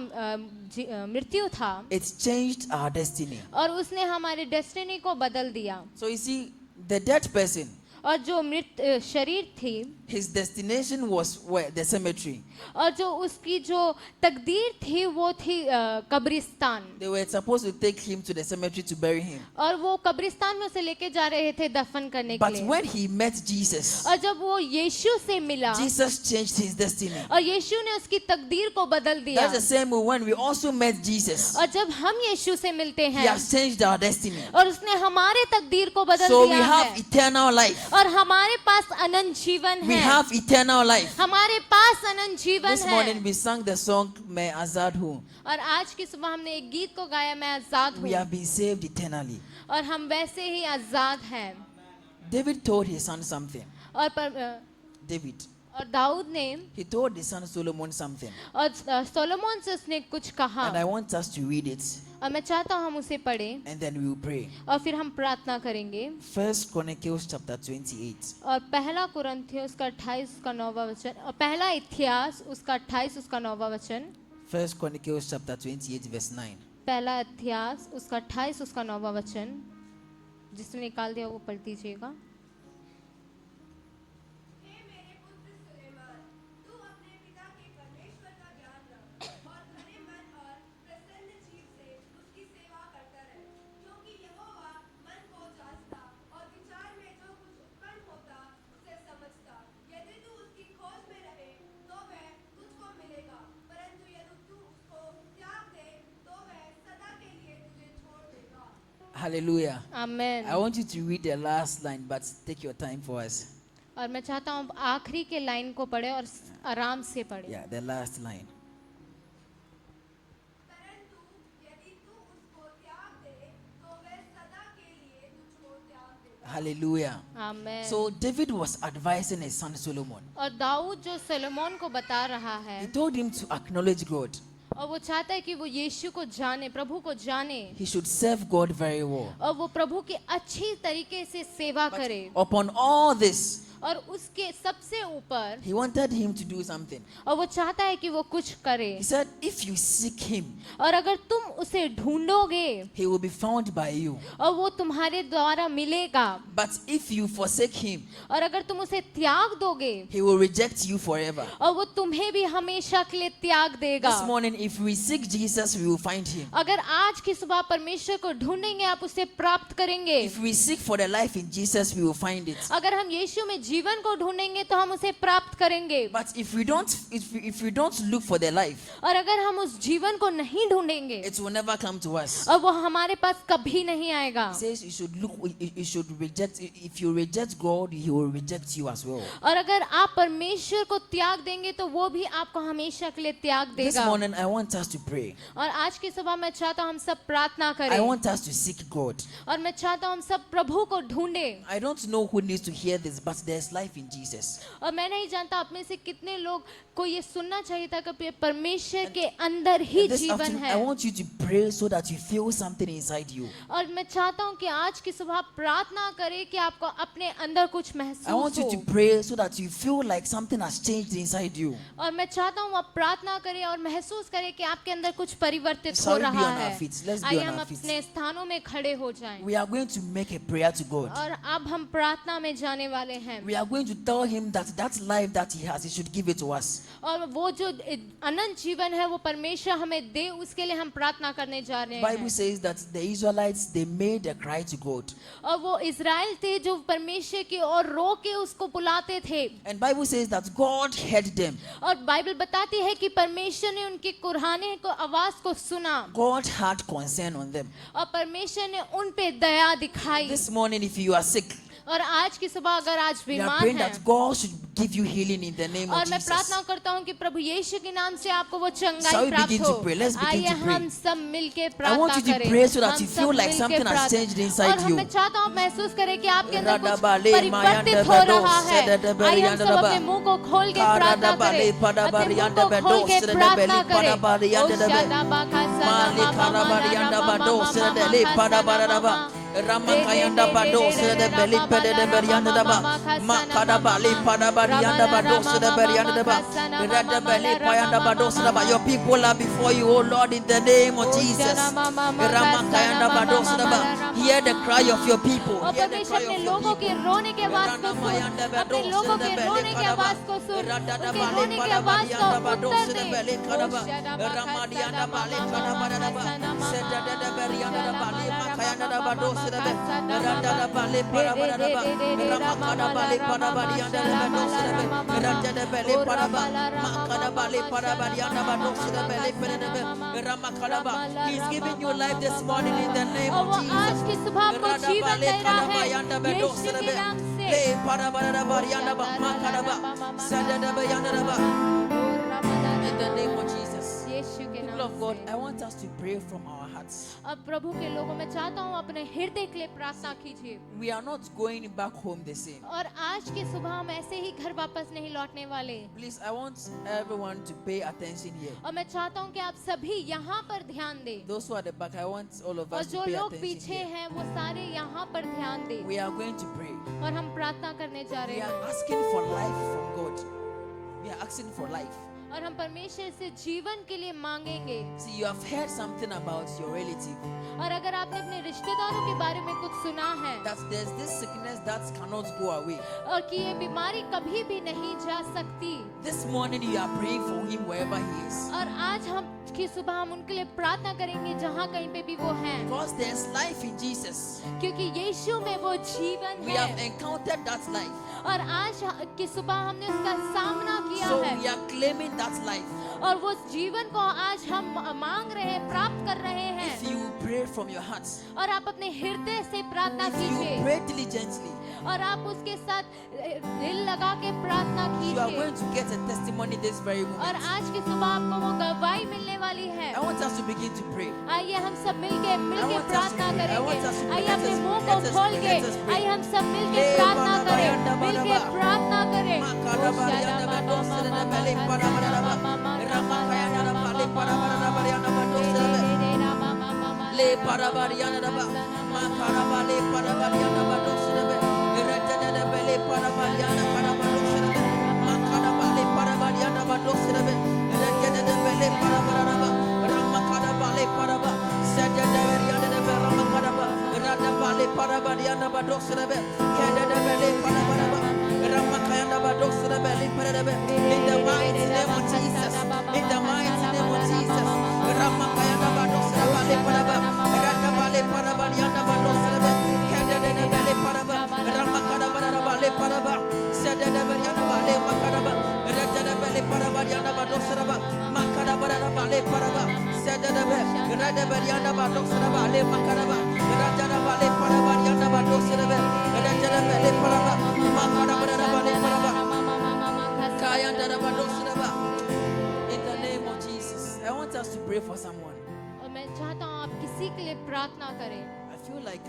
मृत्यु था, it's changed our destiny. और उसने हमारे डेस्टिनी को बदल दिया। So you see, the dead person, और जो मृत शरीर थी, his destination was where? The cemetery. और जो उसकी जो तकदीर थी वो थी कब्रिस्तान, They were supposed to take him to the cemetery to bury him. और वो कब्रिस्तान में उसे लेके जा रहे थे दफन करने के But लिए। when he met Jesus, और जब वो यीशु से मिला, Jesus changed his destiny. और यीशु ने उसकी तकदीर को बदल दिया। That's the same way when we also met Jesus. और जब हम यीशु से मिलते He हैं, has changed our destiny. और उसने हमारे तकदीर को बदल So we दिया have है, eternal life. और हमारे पास अनंत जीवन We है। have eternal life. हमारे पास अनंत जीवन This morning है। we sang the song मैं आजाद हूँ. और आज की सुबह हमने एक गीत को गाया, मैं आजाद We हूँ, have been saved eternally. और हम वैसे ही आजाद हैं। David told his son something. और David. और दाऊद ने He told his son Solomon something. और सोलोमन से उसने कुछ कहा, And I want us to read it. और मैं चाहता हूँ हम उसे पढ़ें And then we will pray. और फिर हम प्रार्थना करेंगे। 1 Chronicles chapter 28. और पहला कुरिन्थियों उसका 28 उसका 9वां वचन, और पहला इतिहास उसका 28 उसका 9वां वचन। 1 Chronicles chapter 28 verse 9. पहला इतिहास उसका 28 उसका 9वां वचन। जिसने निकाल दिया वो पढ़ दीजिएगा। हे मेरे पुत्र सुलेमान, तू अपने पिता के परमेश्वर का ज्ञान रख और घने मन और प्रसन्न जीव से उसकी सेवा करता रह, क्योंकि यहोवा मन को जांचता और विचार में जो कुछ उत्पन्न होता उसे समझता। यदि तू उसकी खोज में रहे तो वह तुझको मिलेगा, परंतु यदि तू उसको त्याग दे तो वह सदा के लिए तुझे छोड़ देगा। Hallelujah. Amen. I want you to read the last line, but take your time for us. और मैं चाहता हूँ आखिरी के लाइन को पढ़े और आराम से पढ़े। Yeah, the last line. परंतु यदि तू उसको त्याग दे तो वह सदा के लिए तुझको त्याग देगा। Hallelujah. Amen. So David was advising his son Solomon. और दाऊद जो सोलोमन को बता रहा है, He told him to acknowledge God. और वो चाहता है कि वो यीशु को जाने, प्रभु को जाने, He should serve God very well. और वो प्रभु की अच्छी तरीके से सेवा करे। Upon all this, और उसके सबसे ऊपर he wanted him to do something. और वो चाहता है कि वो कुछ करे। He said, if you seek him, और अगर तुम उसे ढूंढोगे he will be found by you. और वो तुम्हारे द्वारा मिलेगा, But if you forsake him, और अगर तुम उसे त्याग दोगे he will reject you forever. और वो तुम्हें भी हमेशा के लिए त्याग देगा। This morning, if we seek Jesus, we will find him. अगर आज की सुबह परमेश्वर को ढूंढेंगे आप उसे प्राप्त करेंगे। If we seek for the life in Jesus, we will find it. अगर हम यीशु में जीवन को ढूंढेंगे तो हम उसे प्राप्त करेंगे। But if we don't look for the life, और अगर हम उस जीवन को नहीं ढूंढेंगे it will never come to us. और वो हमारे पास कभी नहीं आएगा। He says you should look, you should reject. If you reject God, He will reject you as well. और अगर आप परमेश्वर को त्याग देंगे तो वो भी आपको हमेशा के लिए त्याग This देगा। morning, I want us to pray. और आज की सुबह मैं चाहता हूँ हम सब प्रार्थना I करें, want us to seek God. और मैं चाहता हूँ हम सब प्रभु को ढूंढें। I don't know who needs to hear this, but there's life in Jesus. और मैं नहीं जानता आप में से कितने लोग को ये सुनना चाहिए था कि परमेश्वर के अंदर ही And this जीवन afternoon, है। I want you to pray so that you feel something inside you. और मैं चाहता हूँ कि आज की सुबह प्रार्थना करें कि आपको अपने अंदर कुछ I महसूस want you to हो। pray so that you feel like something has changed inside you. और मैं चाहता हूँ आप प्रार्थना करें और महसूस करें कि आपके अंदर कुछ परिवर्तित हो Shall we be रहा on our है। feet? Let's be आइए on हम our feet. अपने स्थानों में खड़े हो जाएं। We are going to make a prayer to God. और अब हम प्रार्थना में जाने वाले हैं। We are going to tell Him that life that He has, He should give it to us. और वो जो अनंत जीवन है वो परमेश्वर हमें दे, उसके लिए हम प्रार्थना करने जा रहे Bible हैं। says that the Israelites, they made a cry to God. और वो इज़राइल थे जो परमेश्वर की ओर रो के उसको बुलाते थे। And Bible says that God heard them. और बाइबल बताती है कि परमेश्वर ने उनके कुरहाने को आवाज को सुना God had concern on them. और परमेश्वर ने उन पे दया दिखाई। This morning, if you are sick, और आज की सुबह अगर आज we are बीमार praying हैं, that God should give you healing in the name और of मैं Jesus. प्रार्थना करता हूँ कि प्रभु यीशु के नाम से आपको वो Shall चंगाई we प्राप्त begin हो। to pray? Let's begin आइए to pray. हम सब मिलके I want प्रार्थना you to करें। pray so that हम you सब feel like मिलके something has प्रार्थना- changed inside और you. मैं चाहता हूँ आप महसूस करें कि आपके अंदर कुछ Radabale, परिवर्तित mayande हो bedo, रहा है। sededebe, आइए हम सब yandaba. अपने मुंह को खोल के प्रार्थना Karadabale, करें। padabari, अपने मुंह yande को bedo, खोल के sededebe, प्रार्थना करें। padabari, ओ yandebe. शादाबा का Mali सदाबा karabari, मामा yanda रामा bado, मामा sededele, मामा padabaraba. का Ramakayanda bado, sededebeli, pededeberi, yandaba. Makadabali, padabari, yanda bado, sededeberi, yandaba. Redebeli, payanda bado, sededeba. Your people are before you, O Lord, in the name of Jesus. Ramakayanda bado, sededeba. Hear the cry of your people. और Hear the परमेश्वर cry अपने of your लोगों के people. रोने के आवाज को सुन, अपने लोगों के रोने की आवाज को सुन, उनके रोने की आवाज का उत्तर दे। He's giving you life this morning in the name और वो of आज Jesus. की सुबह आपको जीवन दे रहा है यीशु के नाम से। In the name of Jesus. यीशु के नाम People of God, I want us to pray from our hearts. अब प्रभु के लोगों में चाहता हूँ अपने हृदय के लिए प्रार्थना कीजिए। We are not going back home the same. और आज की सुबह हम ऐसे ही घर वापस नहीं लौटने वाले। Please, I want everyone to pay attention here. और मैं चाहता हूँ कि आप सभी यहाँ पर ध्यान दें। Those who are at the back, I want all of और us to जो pay लोग attention पीछे here. हैं वो सारे यहाँ पर ध्यान दें। We are going to pray. और हम प्रार्थना करने जा रहे We हैं। are asking for life from God. We are asking for life. और हम परमेश्वर से जीवन के लिए मांगेंगे। See, you have heard something about your relative. और अगर आपने अपने रिश्तेदारों के बारे में कुछ सुना है That there's this sickness that cannot go away. और कि ये बीमारी कभी भी नहीं जा सकती, This morning you are praying for him wherever he is. और आज हम की सुबह हम उनके लिए प्रार्थना करेंगे जहाँ कहीं पे भी वो हैं, Because there's life in Jesus. क्योंकि यीशु में वो जीवन We have है। encountered that life. और आज की सुबह हमने उसका सामना किया So है we are claiming that life. और वो जीवन को आज हम मांग रहे हैं, प्राप्त कर रहे हैं। If you pray from your hearts, और आप अपने हृदय से प्रार्थना if you कीजिए pray diligently, और आप उसके साथ दिल लगा के प्रार्थना you are कीजिए going to get a testimony this very और moment. आज की सुबह आपको वो गवाही मिलने वाली है। I want us to begin to pray. आइए हम सब मिलके I want us to प्रार्थना pray. I want करेंगे। us to pray. आइए Let अपने us मुंह pray. को Let us खोल pray. के Let us pray. आइए हम सब मिलके ले प्रार्थना बाबा करें, बायंदा मिलके बाबा। प्रार्थना करें। Makara barianda badosere na bele para bara ba. Rama kayanda na bale para bara na barianda badosere be. Le para barianda na ba. Makara bale para barianda badosere be. Rete na bele para barianda para badosere be. Makara bale para barianda badosere be. Rete na bele para bara ba. Rama kara bale para ba. Sede na barianda na be rama kara ba. Rada bale para barianda badosere be. Kede na bele para bara ba. In the mighty name of Jesus, in the mighty name of Jesus, Ramakayana Badosra Bale Paraba, Ratabale Parabariana Badosra, Kadana Bale Paraba, Ramakada Bale Paraba, Sadana Bariana Bale Makaraba, Ratana Bale Parabariana Badosra, Makada Bale Paraba, Sadana Rada Bariana Badosra Bale Makaraba, Ratana Bale Parabariana Badosra, Ratana Bale Paraba, Makada Bale Paraba. In the name of Jesus, I want us to pray for someone. और मैं चाहता हूँ आप किसी के लिए प्रार्थना करें। I feel like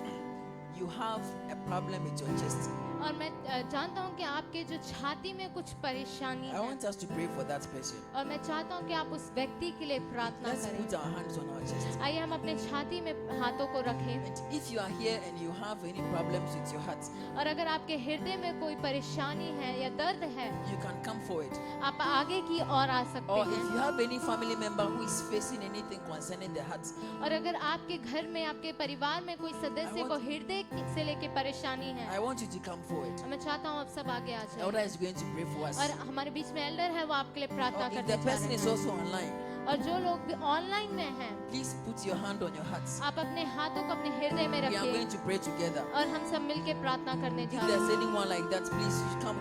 you have a problem with your chest. और मैं जानता हूँ कि आपके जो छाती में कुछ परेशानी I है want us to pray for that person. और मैं चाहता हूँ कि आप उस व्यक्ति के लिए प्रार्थना Let's करें। put our hands on our chest. आइए हम अपने छाती में हाथों को रखें। And if you are here and you have any problems with your heart, और अगर आपके हृदय में कोई परेशानी है या दर्द है, you can come forward. आप आगे की ओर आ सकते Or if हैं। you have any family member who is facing anything concerning the heart, और अगर आपके घर में आपके परिवार में कोई सदस्य को हृदय से लेके परेशानी है, I want you to come forward. मैं चाहता हूँ आप सब आगे आ Elder जाए। is going to pray for us. और हमारे बीच में एल्डर है, वो आपके लिए प्रार्थना Or if करने the जा person रहे is हैं। also online, और जो लोग भी ऑनलाइन में हैं, please put your hand on your heart. आप अपने हाथों को अपने हृदय में We are रखिए going to pray together. और हम सब मिलके प्रार्थना करने If जा रहे there's हैं। anyone like that, please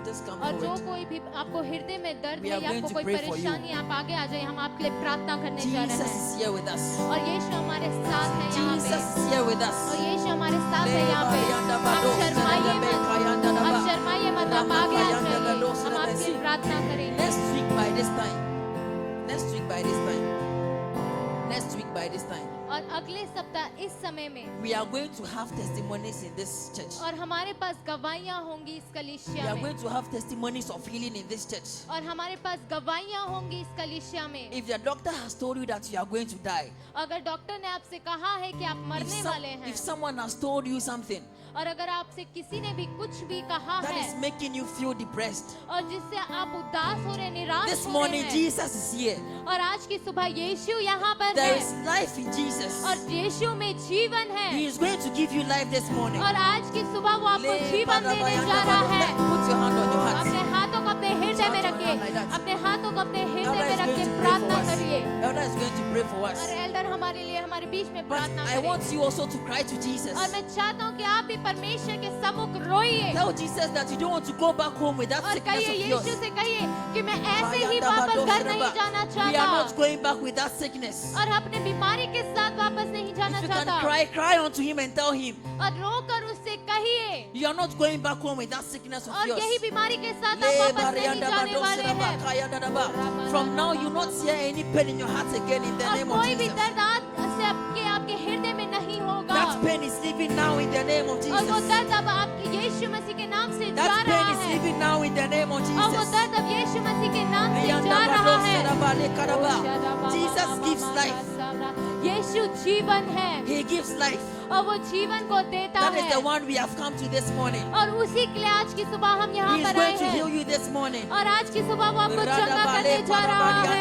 just come और जो forward. कोई भी आपको हृदय में दर्द We है are या going आपको to कोई pray for you. परेशानी है, आप आगे आ जाइए, हम आपके लिए प्रार्थना करने जा रहे Jesus हैं। is here with us. और यीशु हमारे साथ है यहाँ पे। Jesus is here with us. और यीशु हमारे साथ है यहाँ पे। आप शर्माइए मत, आप शर्माइए मत, आप आगे आ जाइए, हम आपके लिए प्रार्थना करेंगे। Next week by this time. Next week by this time. Next week by this time. और अगले सप्ताह इस समय में We are going to have testimonies in this church. और हमारे पास गवाहियाँ होंगी इस We कलीसिया are में। going to have testimonies of healing in this church. और हमारे पास गवाहियाँ होंगी इस कलीसिया में। If the doctor has told you that you are going to die, अगर डॉक्टर ने आपसे कहा है कि आप मरने वाले हैं, if someone has told you something और अगर आपसे किसी ने भी कुछ भी कहा that है is making you feel depressed, और जिससे आप उदास हो रहे, निराश this हो रहे morning हैं, Jesus is here. और आज की सुबह यीशु यहाँ पर There है is life in Jesus. और यीशु में जीवन है He is going to give you life this morning. और आज की सुबह वो आपको ले जीवन देने parabayanda जा रहा है। badosra. Put your hand on your heart. अपने हाथों को अपने हृदय में रखिए, अपने हाथों को अपने हृदय Elder में is रख going के to pray for प्रार्थना us. करिए। Elder is going to pray for us. और एल्डर हमारे लिए हमारे बीच में But प्रार्थना I करें। want you also to cry to Jesus. और मैं चाहता हूँ कि आप भी परमेश्वर के सम्मुख रोइए Tell Jesus that you don't want to go back home with that और sickness कहिए of yours. यीशु से कहिए कि मैं ऐसे ही Bayanda वापस घर badosra नहीं ba. जाना We are चाहता not going back with that sickness. और अपने बीमारी के साथ वापस नहीं जाना If you चाहता can cry unto him and tell him और रोकर उससे कहिए You are not going back home with that sickness of और yours. यही बीमारी के साथ आप वापस नहीं जाने वाले हैं। From now, you not see any pain in your heart again in the और name of कोई भी Jesus. दर्द आज से आपके हृदय में नहीं होगा। That pain is leaving now in the name of और वो Jesus. दर्द अब आपके यीशु मसीह के नाम से जा That रहा pain is है। leaving now in the name of और वो Jesus. दर्द अब यीशु मसीह के नाम से जा रहा है। Jesus gives life. यीशु जीवन है He gives life. और वो जीवन को देता That is है। the one we have come to this morning. और उसी के लिए आज की सुबह हम यहाँ He is पर आए going to हैं। heal you this morning. और आज की सुबह वो आपको चंगा करने जा रहा है।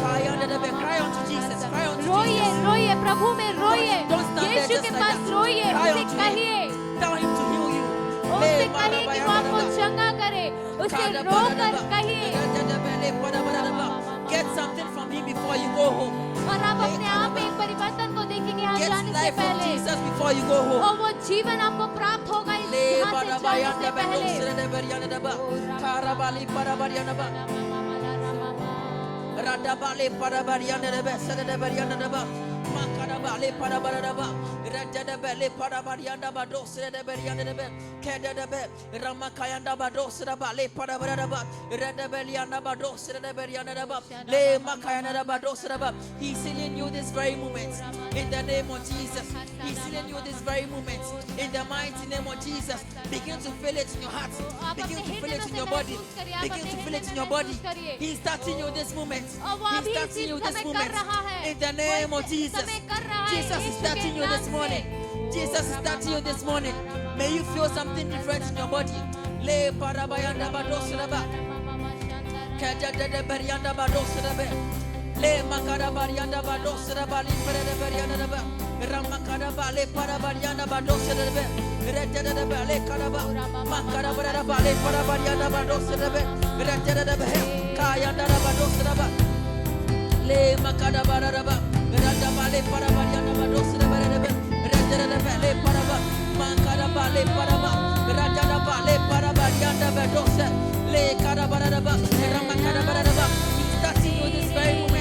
Cry unto Jesus. Cry unto रोइए Jesus. रोइए प्रभु में रोइए। Don't stand there Yeshu just के like पास that. रोइए। Cry उसे unto कहिए him. Tell him to heal you. उससे कहिए कि वो आपको चंगा करे। उसे रो कर कहिए। Get something from him before you go home. और आप अपने आप में एक परिवर्तन को देखेंगे यहाँ Get जाने से life from पहले। Jesus before you go home. और वो जीवन आपको प्राप्त होगा यहाँ से जाने से पहले। Radabale parabariana de Bessa de Bariana de Ba, Macarabale parabaraba, Radabale parabariana bados de Bariana de Be, Keda de Be, Ramakayanda bados de Bale parabaraba, Radabeliana bados de Bariana de Ba, Le Makayana bados de Ba. He's healing you this very moment in the name of Jesus. He's healing you this very moment in the mighty name of Jesus. Begin to feel it in your heart, begin to feel it in your body, begin to feel it in your body. He's touching you this moment. He's touching you this moment in the name of Jesus. Jesus is touching you this morning. Jesus is touching you this morning. May you feel something different in your body. Le parabayanda badosraba. Kaja de berianda badosrabe. Le makarabarianda badosraba li perede berianda ba. Ramakaraba le parabarianda badosrabe. Rete de bele karaba. Makarabara le parabarianda badosrabe. Rete de be. Kayanda badosraba. Le makarabaraba. Radabale parabariana badosre berebe redere paraba mankarabale paraba radabale parabariana badosre le karabaraba ramakarabaraba. He's touching you this very moment.